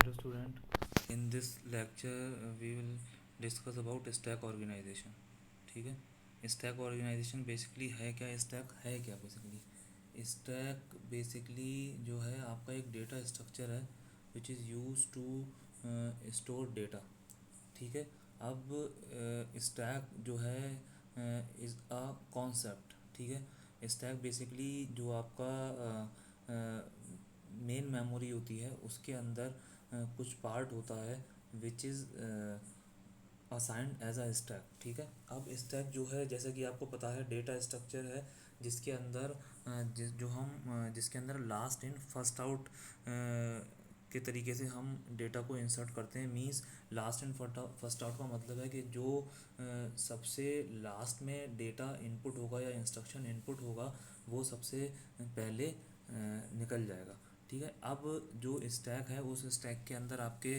Hello student, in this lecture we will discuss about stack organization. ठीक है, stack organisation basically है क्या? Stack है क्या बेसिकली? स्टैक बेसिकली जो है आपका एक डेटा स्ट्रक्चर है which is use to store data. ठीक है, अब स्टैक जो है इज़ अ कॉन्सेप्ट। ठीक है, स्टैक बेसिकली जो आपका मेन मेमोरी होती है उसके अंदर कुछ पार्ट होता है which is assigned as a stack. ठीक है, अब स्टैक जो है जैसे कि आपको पता है डेटा स्ट्रक्चर है जिसके अंदर जिसके अंदर लास्ट इन फर्स्ट आउट के तरीके से हम डेटा को इंसर्ट करते हैं। Means last in first out का मतलब है कि जो सबसे लास्ट में डेटा इनपुट होगा या इंस्ट्रक्शन इनपुट होगा वो सबसे पहले निकल जाएगा। ठीक है, अब जो स्टैक है उस स्टैक के अंदर आपके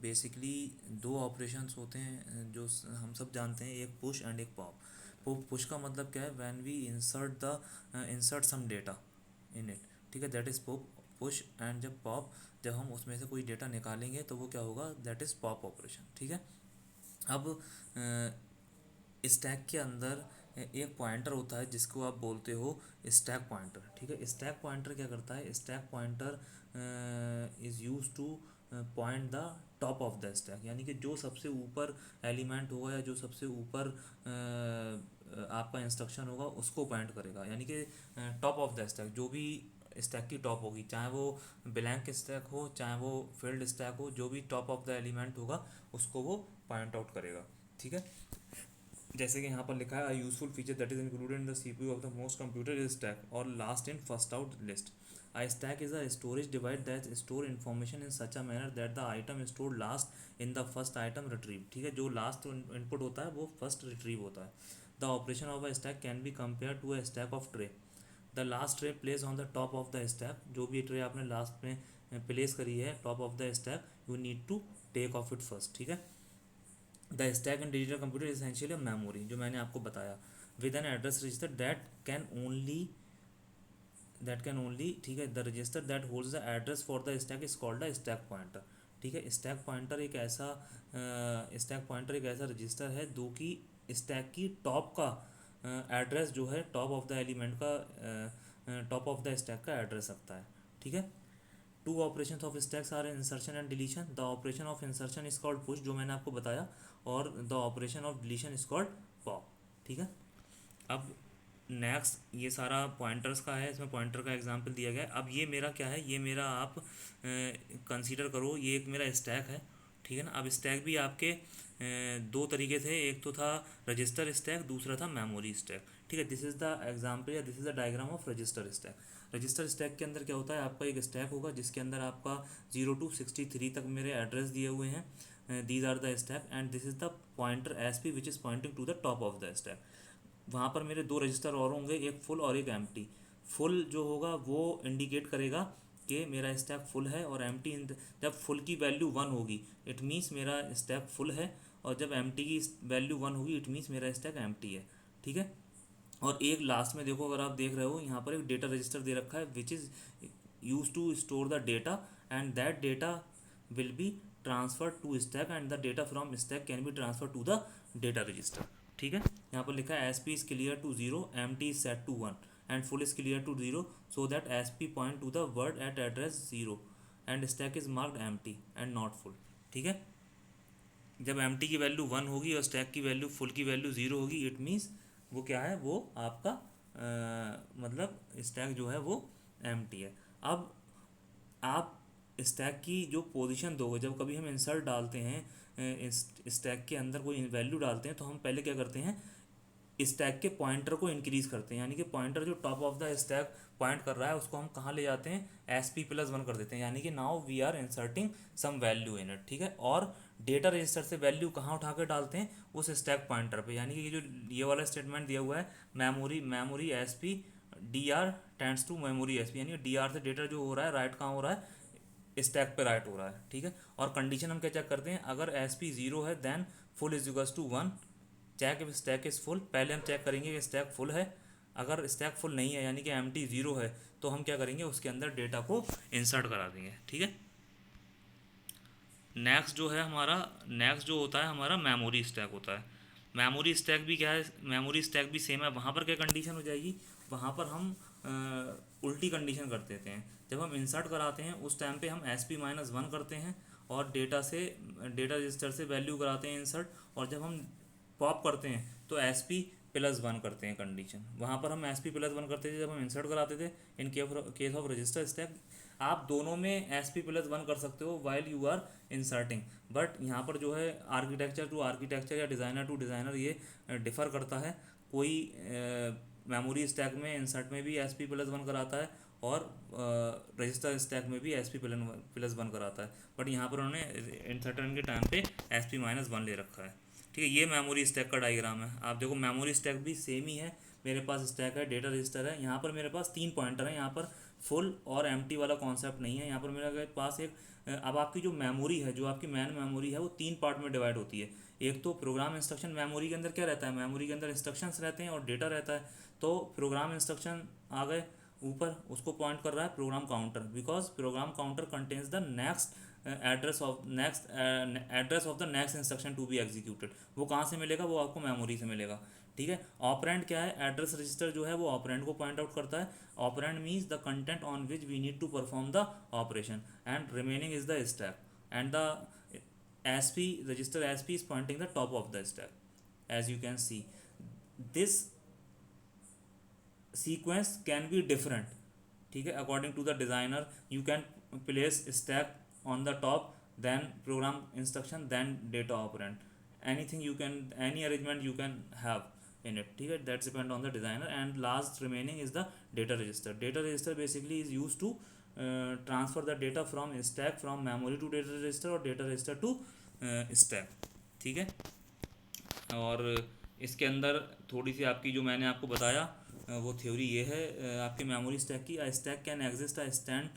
बेसिकली दो ऑपरेशंस होते हैं जो हम सब जानते हैं, एक पुश एंड एक पॉप। पुश का मतलब क्या है? When we insert some data in it. ठीक है, दैट इज़ पुश। एंड जब पॉप, जब हम उसमें से कोई डेटा निकालेंगे तो वो क्या होगा? That is pop operation. ठीक है, अब स्टैक के अंदर एक पॉइंटर होता है जिसको आप बोलते हो स्टैक पॉइंटर। ठीक है, स्टैक पॉइंटर क्या करता है? Stack pointer is use two point the top of the stack, यानी कि जो सबसे ऊपर एलिमेंट होगा या जो सबसे ऊपर आपका इंस्ट्रक्शन होगा उसको पॉइंट करेगा। यानी कि टॉप ऑफ द स्टैक, जो भी स्टैक की टॉप होगी, चाहे वो ब्लैंक स्टैक हो चाहे वो फील्ड स्टैक हो, जो भी टॉप ऑफ द एलिमेंट होगा उसको वो पॉइंट आउट करेगा। ठीक है, जैसे कि यहाँ पर लिखा है useful feature that is included in the CPU of the most computer is stack और last in first out list. A stack is a storage device that store information in such a manner that the item stored last in the first item retrieved। ठीक है, जो last input होता है वो first retrieve होता है। The operation of a stack can be compared to a stack of tray। The last tray placed on the top of the stack, जो भी ट्रे आपने लास्ट में प्लेस करी है top of the stack, you need to take off it first. ठीक है, the stack in digital computer essentially memory, जो मैंने आपको बताया, with an address register that can only ठीक है, the register that holds the address for the stack is called the stack pointer. ठीक है, स्टैक पॉइंटर एक ऐसा रजिस्टर है जो कि स्टैक की टॉप का एड्रेस जो है, टॉप ऑफ द एलिमेंट का टॉप ऑफ द स्टैक का एड्रेस रखता है। ठीक है, two operation of stacks are insertion and deletion. The operation of insertion is called push, जो मैंने आपको बताया, और the operation of deletion is called pop. ठीक है, अब नेक्स्ट ये सारा पॉइंटर्स का है, इसमें पॉइंटर का एग्जांपल दिया गया है। अब ये मेरा क्या है? ये मेरा आप कंसीडर करो, ये एक मेरा स्टैक है। ठीक है ना, अब स्टैक भी आपके दो तरीके थे, एक तो था रजिस्टर स्टैक, दूसरा था मेमोरी स्टैक। ठीक है, दिस इज़ द एग्जांपल या this is the diagram of register stack. Register stack के अंदर क्या होता है? आपका एक स्टैक होगा जिसके अंदर आपका 0 to 63 तक मेरे एड्रेस दिए हुए हैं। These are the stack and this is the pointer S P which is pointing to the top of the stack. वहाँ पर मेरे दो रजिस्टर और होंगे, एक फुल और एक एम्प्टी। फुल जो होगा वो इंडिकेट करेगा कि मेरा स्टैक फुल है, और एम्प्टी जब फुल की वैल्यू 1 होगी इट मीन्स मेरा स्टैक फुल है, और जब एम्प्टी की वैल्यू 1 होगी इट मीन्स मेरा स्टैक एम्प्टी है। ठीक है, और एक लास्ट में देखो, अगर आप देख रहे हो यहाँ पर एक डेटा रजिस्टर दे रखा है which is use to store the data and that data will be transfer to stack and the data from stack can be transfer to the data register. ठीक है, यहाँ पर लिखा है S P is clear to 0, empty is set to 1 and full is clear to 0 so that S P point to the word at address 0 and stack is marked M T and not full. ठीक है, जब M T की value 1 होगी और stack की value full की value 0 होगी it means वो क्या है? वो आपका मतलब स्टैक जो है वो एम टी है। अब आप स्टैक की जो पोजीशन दोगे, जब कभी हम इंसर्ट डालते हैं स्टैक के अंदर कोई वैल्यू डालते हैं, तो हम पहले क्या करते हैं? स्टैक के पॉइंटर को इंक्रीज करते हैं, यानी कि पॉइंटर जो top of the stack point कर रहा है उसको हम कहाँ ले जाते हैं? एस पी प्लस 1 कर देते हैं, यानी कि now we are inserting some value in it. ठीक है, और डेटा रजिस्टर से वैल्यू कहाँ उठा कर डालते हैं? उस स्टैक पॉइंटर पे, यानी कि ये वाला स्टेटमेंट दिया हुआ है, memory S P D R tends to memory S P, यानी कि डी आर से डेटा जो हो रहा है राइट कहाँ हो रहा है? स्टैक पे राइट हो रहा है। ठीक है, और कंडीशन हम क्या चेक करते हैं? अगर एस पी 0 है then full is equals to 1, check if stack is full. पहले हम चेक करेंगे कि स्टैक फुल है। अगर स्टैक फुल नहीं है यानी कि एम टी 0 है तो हम क्या करेंगे? उसके अंदर डेटा को इंसर्ट करा देंगे। ठीक है, नेक्स्ट जो है हमारा, नेक्स्ट जो होता है हमारा मेमोरी स्टैक होता है। मेमोरी स्टैक भी क्या है, मेमोरी स्टैक भी सेम है। वहाँ पर क्या कंडीशन हो जाएगी, वहाँ पर हम उल्टी कंडीशन कर देते हैं। जब हम इंसर्ट कराते हैं उस टाइम पे हम SP-1 करते हैं और डेटा रजिस्टर से वैल्यू कराते हैं इंसर्ट, और जब हम पॉप करते हैं तो SP+1 करते हैं कंडीशन। वहाँ पर हम SP+1 करते थे जब हम इंसर्ट कराते थे। In case of register stack आप दोनों में SP+1 कर सकते हो while you are inserting, but यहाँ पर जो है आर्किटेक्चर टू आर्किटेक्चर या डिज़ाइनर टू डिज़ाइनर ये डिफ़र करता है। कोई मेमोरी स्टैक में इंसर्ट में भी SP+1 कराता है और रजिस्टर स्टैक में भी SP+1 कराता है, बट यहाँ पर उन्होंने इंसर्टन के टाइम पे SP-1 ले रखा है। ठीक है, ये मेमोरी स्टैक का डायग्राम है। आप देखो मेमोरी स्टैक भी सेम ही है। मेरे पास स्टैक है, डेटा रजिस्टर है, यहाँ पर मेरे पास 3 पॉइंटर हैं। यहाँ पर फुल और एम्प्टी वाला कॉन्सेप्ट नहीं है। यहाँ पर मेरे पास एक अब आपकी जो मेमोरी है, जो आपकी मैन मेमोरी है, वो 3 पार्ट में डिवाइड होती है। एक तो प्रोग्राम इंस्ट्रक्शन, मेमोरी के अंदर क्या रहता है, मेमोरी के अंदर इंस्ट्रक्शंस रहते हैं और डेटा रहता है। तो प्रोग्राम इंस्ट्रक्शन आ गए ऊपर, उसको पॉइंट कर रहा है program counter, because program counter contains the next address of the next instruction to be executed. वो कहाँ से मिलेगा, वो आपको मेमोरी से मिलेगा। ठीक है, ऑपरेंड क्या है, एड्रेस रजिस्टर जो है वो ऑपरेंड को पॉइंट आउट करता है। Operand means the content on which we need to perform the operation, and remaining is the stack, and the SP register SP is pointing the top of the stack, as you can see. This sequence can be different, ठीक है, according to the designer. You can place stack on the top, then program instruction, then data operand, anything you can, any arrangement you can have in it, ठीक है, that's depend on the designer. And last remaining is the data register. Data register basically is used to transfer the data from stack, from memory to data register और data register to stack, ठीक है। और इसके अंदर थोड़ी सी आपकी जो मैंने आपको बताया वो थ्योरी ये है आपके मेमोरी स्टैक की। A stack can exist a stand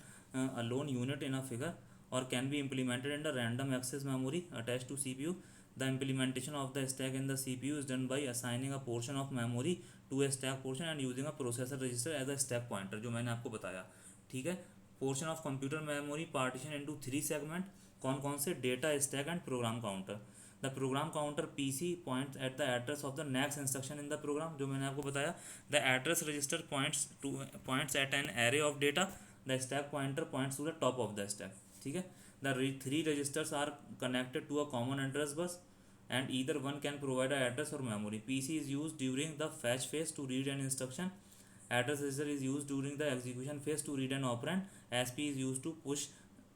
alone unit in a figure or can be implemented in the random access memory attach to CPU. The implementation of the stack in the CPU is done by assigning a portion of memory to a stack portion and using a processor register as a stack pointer, जो मैंने आपको बताया। ठीक है, portion of computer memory partition into 3 segment, कौन कौन से, data stack and program counter. The program counter PC points at the address of the next instruction in the program, जो मैंने आपको बताया। The address register points at an array of data. The stack pointer points to the top of the stack. ठीक है, the 3 registers are connected to a common address बस and either one can provide a address or memory. PC is used during the fetch phase to read an instruction. Address register is used during the execution phase to read an operand. SP is used to push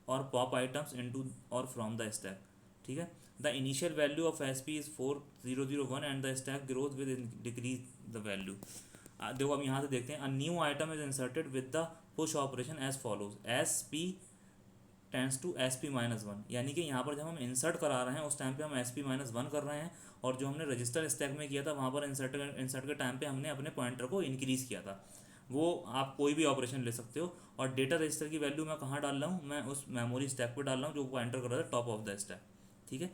or pop items into or from the stack. ठीक है, the initial value of SP is 4001 and the stack grows with decrease the value. देखो अब यहाँ से देखते हैं, a new item is inserted with the push operation as follows. SP tends to SP-1, यानी कि यहाँ पर जब हम इंसर्ट करा रहे हैं उस टाइम पे हम SP-1 कर रहे हैं, और जो हमने रजिस्टर स्टैक में किया था वहाँ पर इंसर्ट के टाइम पे हमने अपने पॉइंटर को इंक्रीज़ किया था। वो आप कोई भी ऑपरेशन ले सकते हो। और डेटा रजिस्टर की वैल्यू मैं कहाँ डाल रहा हूँ, मैं उस मेमोरी स्टैक पर डाल रहा हूँ जो पॉइंटर कर रहा था टॉप ऑफ द स्टैक। ठीक है,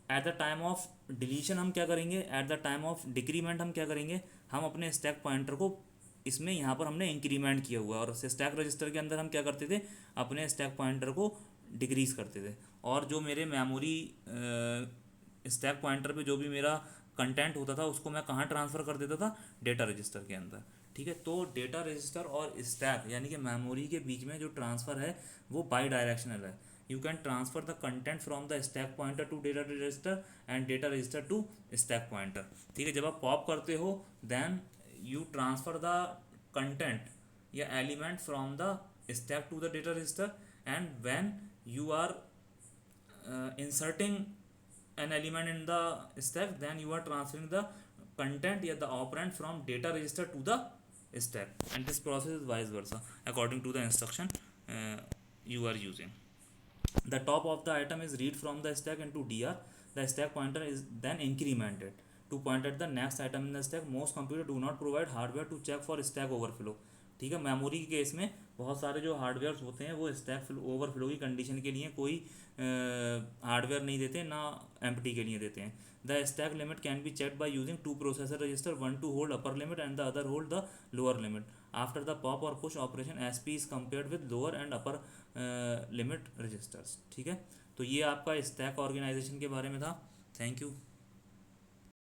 at the time of deletion हम क्या करेंगे, at the time of decrement हम क्या करेंगे, हम अपने स्टैक पॉइंटर को इसमें यहाँ पर हमने इंक्रीमेंट किया हुआ है, और स्टैक रजिस्टर के अंदर हम क्या करते थे, अपने स्टैक पॉइंटर को डिक्रीज करते थे। और जो मेरे मेमोरी स्टैक पॉइंटर पे जो भी मेरा कंटेंट होता था उसको मैं कहाँ ट्रांसफ़र कर देता था, डेटा रजिस्टर के अंदर। ठीक है, तो डेटा रजिस्टर और स्टैक यानी कि मेमोरी के बीच में जो ट्रांसफ़र है वो बाई डायरेक्शनल है। You can transfer the content from the stack pointer to data register and data register to stack pointer. ठीक है, जब आप पॉप करते हो then you transfer the content या element from the stack to the data register, and when you are inserting an element in the stack then you are transferring the content या the operand from data register to the stack, and this process is vice versa according to the instruction you are using. The top of the item is read from the stack into DR. The stack pointer is then incremented to point at the next item in the stack. Most computers do not provide hardware to check for stack overflow. ठीक है, memory के case में बहुत सारे जो hardware होते हैं वो स्टैक ओवरफ्लो की कंडीशन के लिए कोई हार्डवेयर नहीं देते, ना एम्प्टी के लिए देते हैं। The stack limit can be checked by using 2 processor register, 1 to hold upper limit and the other hold the lower limit. After the pop or push operation S P is compared with lower and upper limit registers. ठीक है, तो ये आपका stack organisation के बारे में था। Thank you.